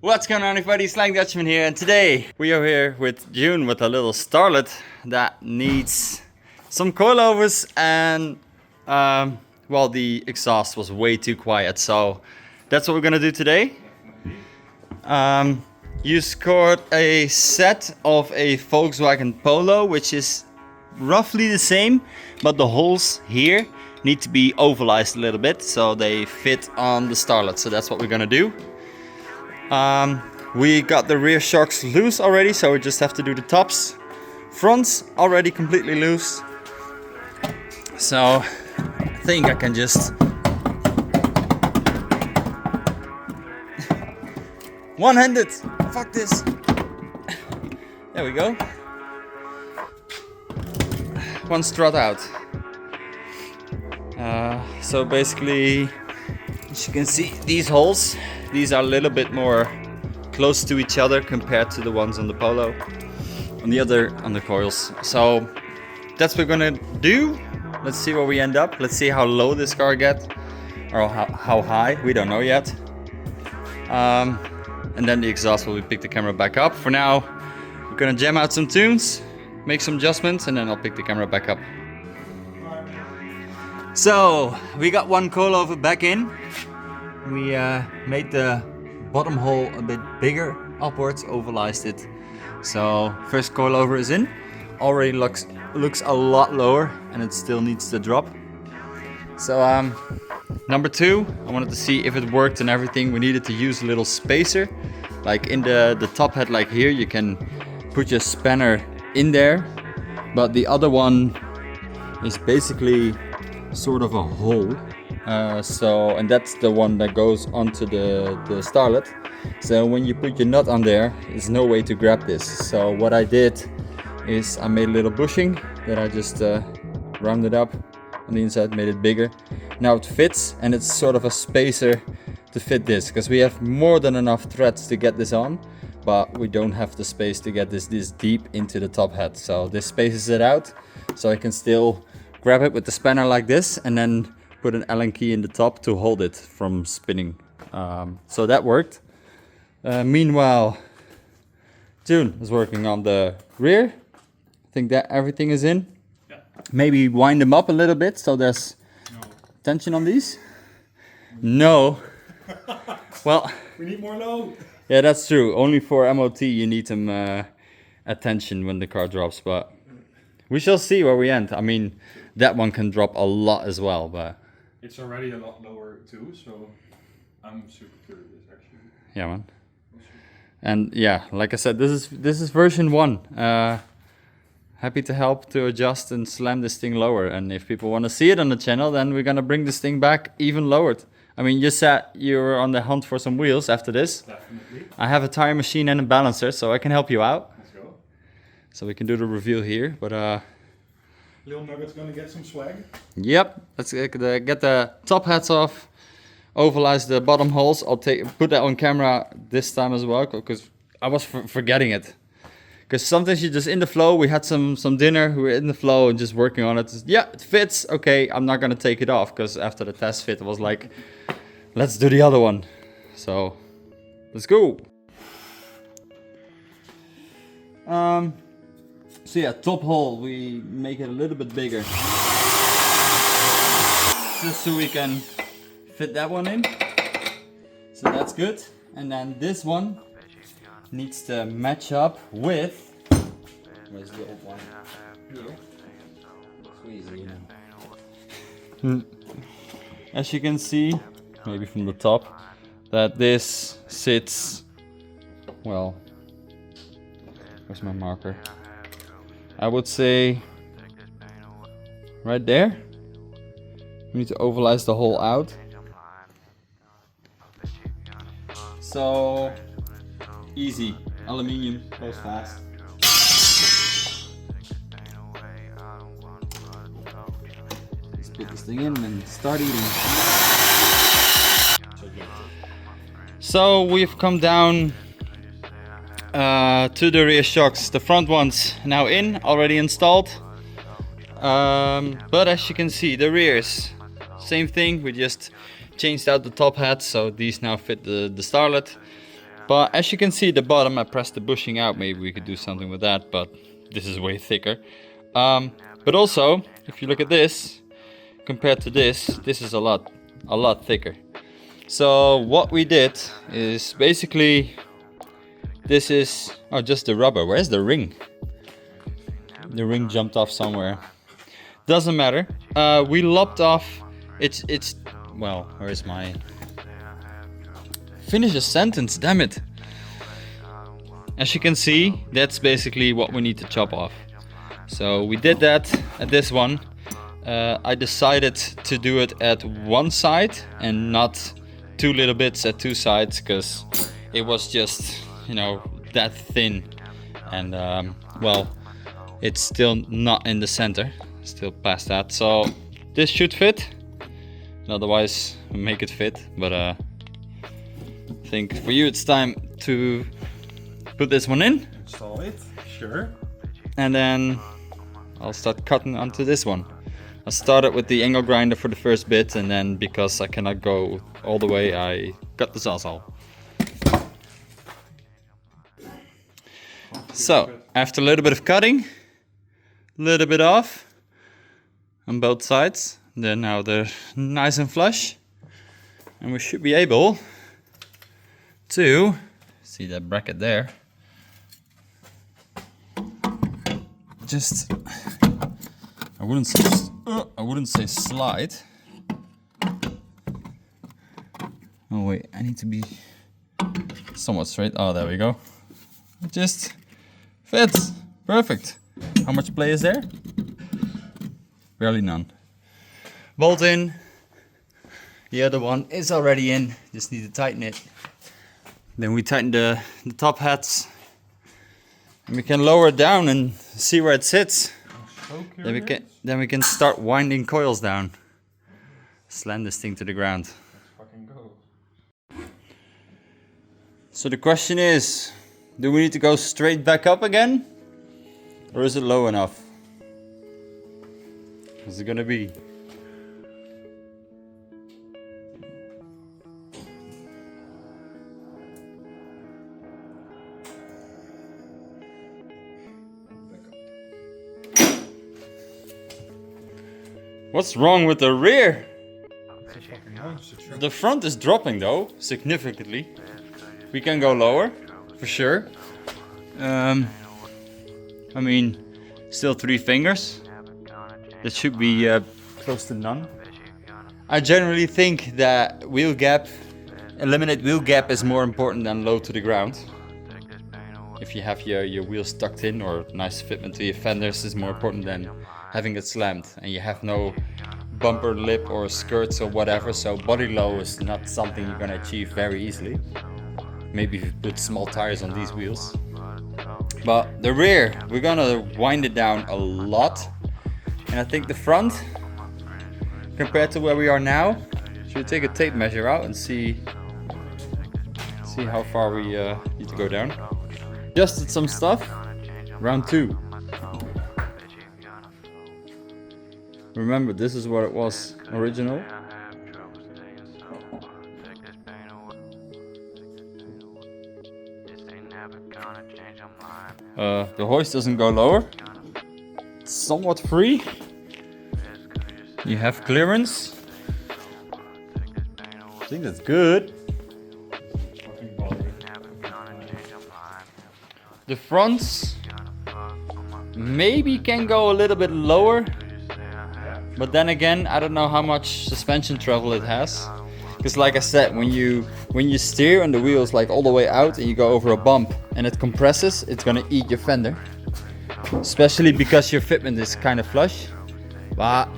What's going on, everybody? Slang Dutchman here, and today we are here with June with a little starlet that needs some coilovers, and well, the exhaust was way too quiet, so that's what we're gonna do today. You scored a set of a Volkswagen Polo, which is roughly the same, but the holes here need to be ovalized a little bit so they fit on the starlet. So that's what we're gonna do. We got the rear shocks loose already, so we just have to do the tops. Fronts already completely loose. So I think I can just one-handed. Fuck this. There we go. One strut out. So basically, as you can see, these holes, these are a little bit more close to each other compared to the ones on the Polo, on the coils. So that's what we're gonna do. Let's see where we end up. Let's see how low this car gets, or how high, we don't know yet. And then the exhaust will pick the camera back up. For now, we're gonna jam out some tunes, make some adjustments, and then I'll pick the camera back up. So we got one coilover back in. We made the bottom hole a bit bigger upwards, ovalized it. So first coilover is in. Already looks a lot lower, and it still needs to drop. So number two, I wanted to see if it worked and everything. We needed to use a little spacer, like in the top head, like here. You can put your spanner in there, but the other one is basically sort of a hole. And that's the one that goes onto the starlet. So when you put your nut on there, there's no way to grab this. So what I did is I made a little bushing that I just rounded up on the inside, made it bigger. Now it fits, and it's sort of a spacer to fit this, because we have more than enough threads to get this on, but we don't have the space to get this deep into the top head. So this spaces it out, so I can still grab it with the spanner like this, and then put an Allen key in the top to hold it from spinning. So that worked. Meanwhile, June is working on the rear. I think that everything is in. Yeah. Maybe wind them up a little bit so there's tension on these. No. Well, we need more load. Yeah, that's true. Only for MOT you need some attention when the car drops, but we shall see where we end. I mean, that one can drop a lot as well, but it's already a lot lower too, so I'm super curious actually. Yeah, man. And yeah, like I said, this is version 1. Happy to help to adjust and slam this thing lower. And if people want to see it on the channel, then we're gonna bring this thing back even lowered. I mean, you said you were on the hunt for some wheels after this. Definitely. I have a tire machine and a balancer, so I can help you out. Let's go. So we can do the reveal here, but Lil Nugget's gonna get some swag. Yep, let's get the top hats off, ovalize the bottom holes. I'll put that on camera this time as well, because I was forgetting it. Because sometimes you're just in the flow. We had some dinner, we were in the flow and just working on it. Yeah, it fits. Okay, I'm not gonna take it off, because after the test fit, I was like, let's do the other one. So let's go. So yeah, top hole, we make it a little bit bigger, just so we can fit that one in. So that's good. And then this one needs to match up with, where's the old one? Here. Squeeze it. As you can see, maybe from the top, that this sits, well, where's my marker? I would say right there. We need to ovalize the hole out. So easy. Aluminium goes fast. Let's put this thing in and start eating. So we've come down to the rear shocks. The front ones now in, already installed. But as you can see, the rears, same thing. We just changed out the top hats, so these now fit the starlet. But as you can see at the bottom, I pressed the bushing out. Maybe we could do something with that, but this is way thicker. But also, if you look at this, compared to this is a lot thicker. So what we did is basically, this is, oh, just the rubber. Where's the ring? The ring jumped off somewhere. Doesn't matter. We lopped off, it's, well, where's my, finish a sentence, damn it. As you can see, that's basically what we need to chop off. So we did that at this one. I decided to do it at one side and not two little bits at two sides, because it was just, you know, that thin. And well, it's still not in the center, still past that. So this should fit, otherwise make it fit. But I think for you it's time to put this one in. Install it, sure. And then I'll start cutting onto this one. I started with the angle grinder for the first bit, and then because I cannot go all the way, I cut the sawzall. So after a little bit of cutting, a little bit off on both sides, then now they're nice and flush, and we should be able to see that bracket there. Just, I wouldn't say slide. Oh wait, I need to be somewhat straight. Oh, there we go. It just fits. Perfect. How much play is there? Barely none. Bolt in. The other one is already in. Just need to tighten it. Then we tighten the top hats. And we can lower it down and see where it sits. Then we can start winding coils down. Slam this thing to the ground. Let's fucking go. So the question is, do we need to go straight back up again? Or is it low enough? What's it gonna be? What's wrong with the rear? The front is dropping though, significantly. We can go lower, for sure. I mean, still 3 fingers. That should be close to none. I generally think that eliminate wheel gap is more important than low to the ground. If you have your wheels tucked in or nice fitment to your fenders is more important than having it slammed, and you have no bumper lip or skirts or whatever, so body low is not something you're gonna achieve very easily. Maybe if you put small tires on these wheels. But the rear, we're gonna wind it down a lot, and I think the front, compared to where we are now, should take a tape measure out and see how far we need to go down. Adjusted some stuff, round 2. Remember, this is what it was original. The hoist doesn't go lower. It's somewhat free. You have clearance. I think that's good. The fronts maybe can go a little bit lower. But then again, I don't know how much suspension travel it has. Because like I said, when you steer and the wheels like all the way out and you go over a bump and it compresses, it's gonna eat your fender. Especially because your fitment is kind of flush. But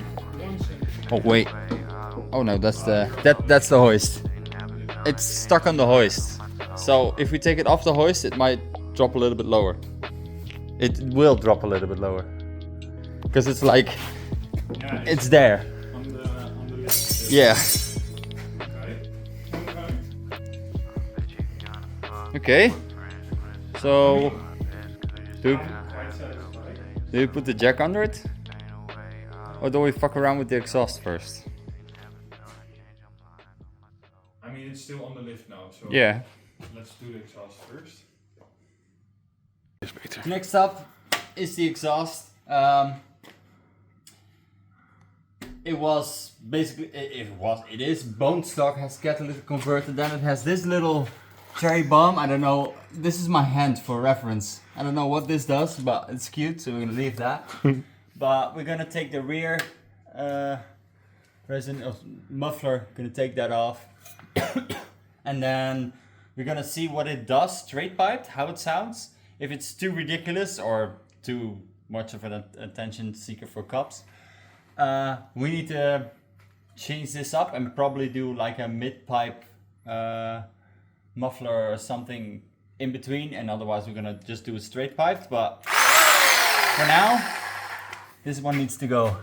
oh wait. Oh no, that's the hoist. It's stuck on the hoist. So if we take it off the hoist, it might drop a little bit lower. It will drop a little bit lower. Because it's like, yeah, it's there. On the left. Yeah. Okay. So do you put the jack under it? Or do we fuck around with the exhaust first? I mean, it's still on the lift now, so Yeah. let's do the exhaust first. Next up is the exhaust. It was basically, it is bone stock, has catalytic converter, then it has this little cherry bomb. I don't know, this is my hand for reference. I don't know what this does, but it's cute, so we're gonna leave that. But we're gonna take the rear resin muffler, gonna take that off. And then we're gonna see what it does straight piped, how it sounds. If it's too ridiculous or too much of an attention seeker for cops, we need to change this up and probably do like a mid-pipe muffler or something in between, and otherwise we're gonna just do it straight piped. But for now, this one needs to go.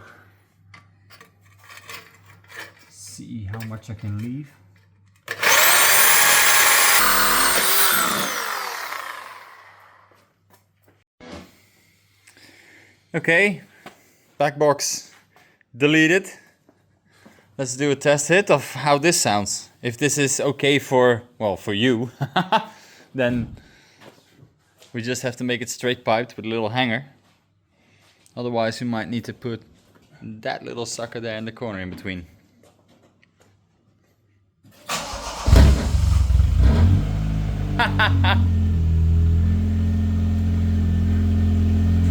See how much I can leave. Okay, back box deleted. Let's do a test hit of how this sounds. If this is okay for, well, for you, then we just have to make it straight piped with a little hanger. Otherwise we might need to put that little sucker there in the corner in between.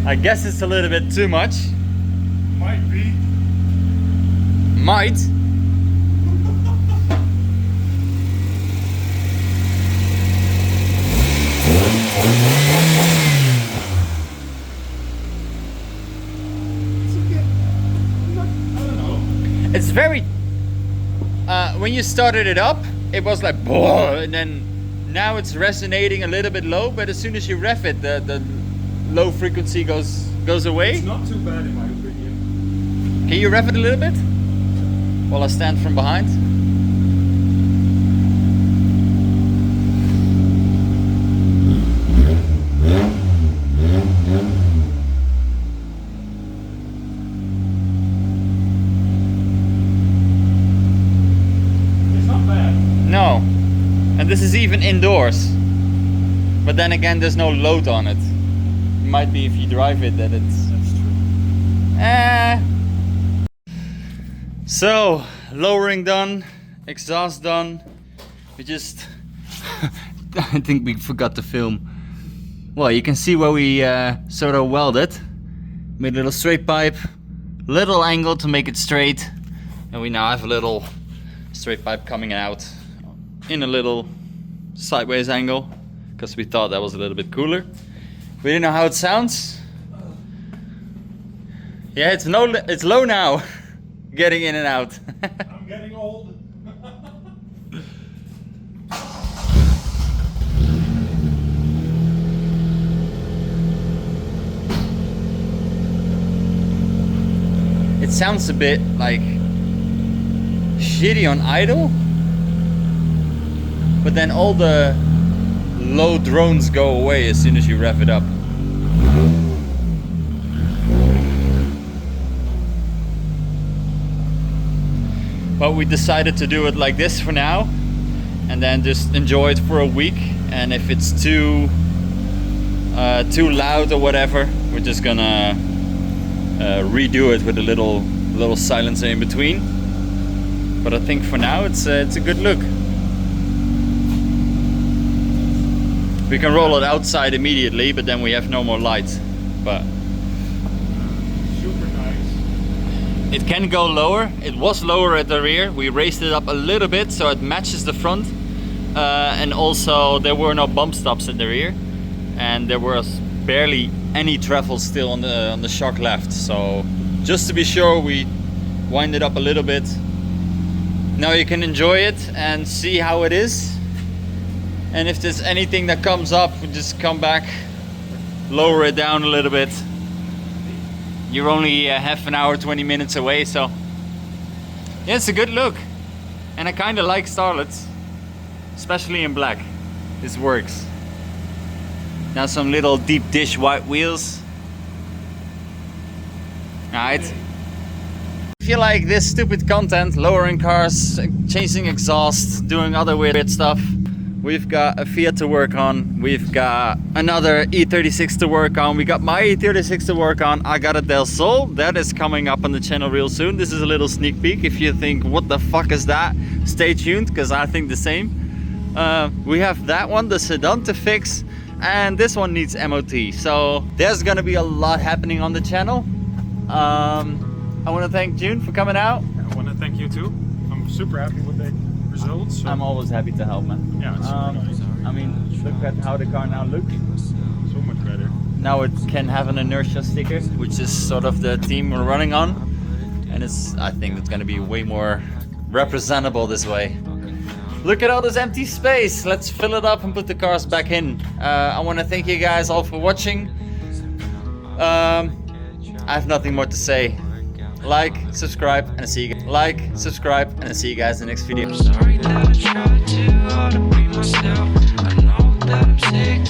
I guess it's a little bit too much. Might be. Might. It's very. When you started it up, it was like, and then now it's resonating a little bit low. But as soon as you rev it, the low frequency goes away. It's not too bad in my opinion. Can you rev it a little bit? While I stand from behind. It's not bad. No. And this is even indoors. But then again, there's no load on it. It might be if you drive it that it's... That's true. So, lowering done, exhaust done. We just... I think we forgot to film. Well, you can see where we sort of welded. Made a little straight pipe, little angle to make it straight. And we now have a little straight pipe coming out in a little sideways angle. Because we thought that was a little bit cooler. We didn't know how it sounds. Yeah, it's low now. Getting in and out. I'm getting old. It sounds a bit like shitty on idle, but then all the low drones go away as soon as you rev it up. But we decided to do it like this for now, and then just enjoy it for a week. And if it's too loud or whatever, we're just gonna redo it with a little silencer in between. But I think for now it's a good look. We can roll it outside immediately, but then we have no more light. But Super nice. it can go lower. It was lower at the rear. We raised it up a little bit so it matches the front. And also there were no bump stops in the rear. And there was barely any travel still on the shock left. So just to be sure, we wind it up a little bit. Now you can enjoy it and see how it is. And if there's anything that comes up, we just come back, lower it down a little bit. You're only half an hour, 20 minutes away, so yeah, it's a good look. And I kind of like starlets, especially in black. This works. Now some little deep dish white wheels. Alright. If you like this stupid content, lowering cars, changing exhaust, doing other weird stuff, We've got a Fiat to work on. We've got another E36 to work on. We got my E36 to work on. I got a Del Sol. That is coming up on the channel real soon. This is a little sneak peek. If you think, what the fuck is that? Stay tuned, because I think the same. We have that one, the sedan, to fix. And this one needs MOT. So there's gonna be a lot happening on the channel. I want to thank June for coming out. I want to thank you too. I'm super happy with the results. So. I'm always happy to help, man. Yeah, it's super nice. I mean, look at how the car now looks. So much better. Now it can have an inertia sticker, which is sort of the theme we're running on. And I think it's going to be way more representable this way. Look at all this empty space. Let's fill it up and put the cars back in. I want to thank you guys all for watching. I have nothing more to say. Like, subscribe, and see you guys. Like, subscribe, and see you guys in the next video. I'm sorry that I tried too hard to be myself. I know that I'm sick.